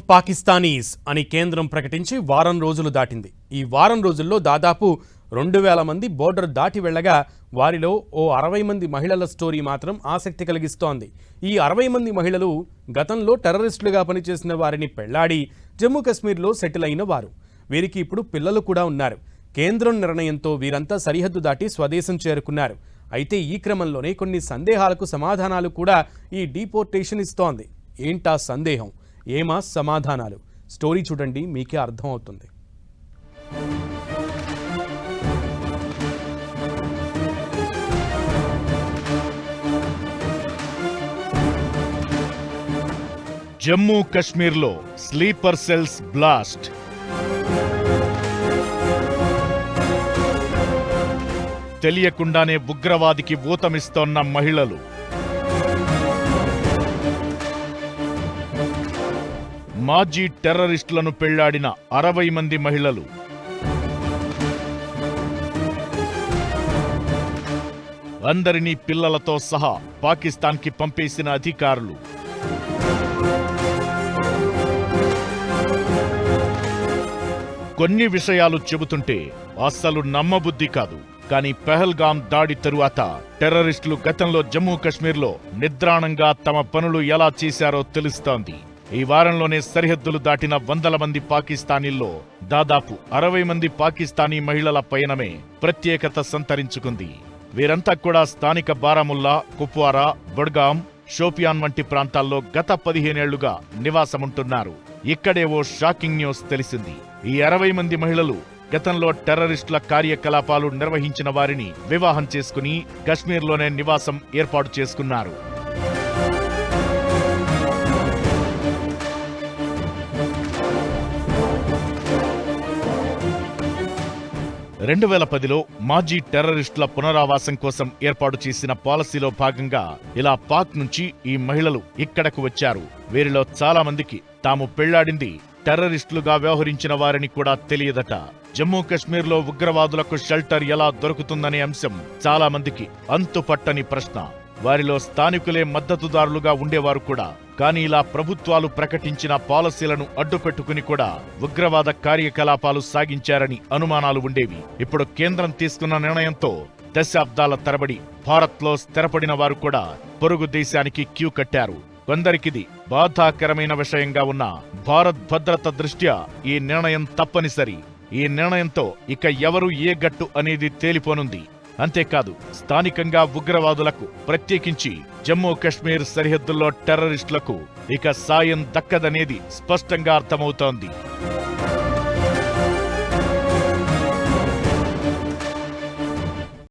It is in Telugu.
పాకిస్తానీస్ అని కేంద్రం ప్రకటించి వారం రోజులు దాటింది. ఈ వారం రోజుల్లో దాదాపు 2000 మంది బోర్డర్ దాటి వెళ్లగా వారిలో ఓ 60 మంది మహిళల స్టోరీ మాత్రం ఆసక్తి కలిగిస్తోంది. ఈ 60 మంది మహిళలు గతంలో టెర్రరిస్టులుగా పనిచేసిన వారిని పెళ్లాడి జమ్మూ కశ్మీర్లో సెటిల్ అయిన వారు. వీరికి ఇప్పుడు పిల్లలు కూడా ఉన్నారు. కేంద్రం నిర్ణయంతో వీరంతా సరిహద్దు దాటి స్వదేశం చేరుకున్నారు. అయితే ఈ క్రమంలోనే కొన్ని సందేహాలకు సమాధానాలు కూడా ఈ డీపోర్టేషన్ ఇస్తోంది. ఏంటా సందేహం, ఏమా సమాధానాలు? స్టోరీ చూడండి, మీకే అర్థమవుతుంది. జమ్మూ కశ్మీర్లో స్లీపర్ సెల్స్ బ్లాస్ట్. తెలియకుండానే ఉగ్రవాదికి ఊతమిస్తోన్న మహిళలు. మాజీ టెర్రరిస్టులను పెళ్లాడిన 60 మంది మహిళలు. అందరినీ పిల్లలతో సహా పాకిస్తాన్కి పంపేసిన అధికారులు. కొన్ని విషయాలు చెబుతుంటే అస్సలు నమ్మబుద్ధి కాదు. కానీ పెహల్గాం దాడి తరువాత టెర్రరిస్టులు గతంలో జమ్మూ కశ్మీర్లో నిద్రాణంగా తమ పనులు ఎలా చేశారో తెలుస్తోంది. ఈ వారంలోనే సరిహద్దులు దాటిన 100 మంది పాకిస్తానీల్లో దాదాపు 60 మంది పాకిస్తానీ మహిళల పయనమే ప్రత్యేకత సంతరించుకుంది. వీరంతా కూడా స్థానిక బారాముల్లా, కుప్వారా, బడ్గాం, షోపియాన్ వంటి ప్రాంతాల్లో గత 15 ఏళ్లుగా నివాసముంటున్నారు. ఇక్కడే ఓ షాకింగ్ న్యూస్ తెలిసింది. ఈ 60 మంది మహిళలు గతంలో టెర్రరిస్టుల కార్యకలాపాలు నిర్వహించిన వారిని వివాహం చేసుకుని కశ్మీర్లోనే నివాసం ఏర్పాటు చేసుకున్నారు. 2010లో మాజీ టెర్రరిస్టుల పునరావాసం కోసం ఏర్పాటు చేసిన పాలసీలో భాగంగా ఇలా పాక్ నుంచి ఈ మహిళలు ఇక్కడకు వచ్చారు. వీరిలో చాలా మందికి తాము పెళ్లాడింది టెర్రరిస్టులుగా వ్యవహరించిన వారిని కూడా తెలియదట. జమ్మూ కశ్మీర్లో ఉగ్రవాదులకు షెల్టర్ ఎలా దొరుకుతుందనే అంశం చాలా మందికి అంతుపట్టని ప్రశ్న. వారిలో స్థానికులే మద్దతుదారులుగా ఉండేవారు కూడా. కానీ ఇలా ప్రభుత్వాలు ప్రకటించిన పాలసీలను అడ్డుపెట్టుకుని కూడా ఉగ్రవాద కార్యకలాపాలు సాగించారని అనుమానాలు ఉండేవి. ఇప్పుడు కేంద్రం తీసుకున్న నిర్ణయంతో దశాబ్దాల తరబడి భారత్లో స్థిరపడిన వారు కూడా పొరుగు దేశానికి క్యూ కట్టారు. కొందరికిది బాధాకరమైన విషయంగా ఉన్న భారత్ భద్రత దృష్ట్యా ఈ నిర్ణయం తప్పనిసరి. ఈ నిర్ణయంతో ఇక ఎవరు ఏ గట్టు అనేది తేలిపోనుంది. అంతేకాదు, స్థానికంగా ఉగ్రవాదులకు, ప్రత్యేకించి జమ్మూ కశ్మీర్ సరిహద్దుల్లో టెర్రరిస్టులకు ఇక సాయం దక్కదనేది స్పష్టంగా అర్థమవుతోంది.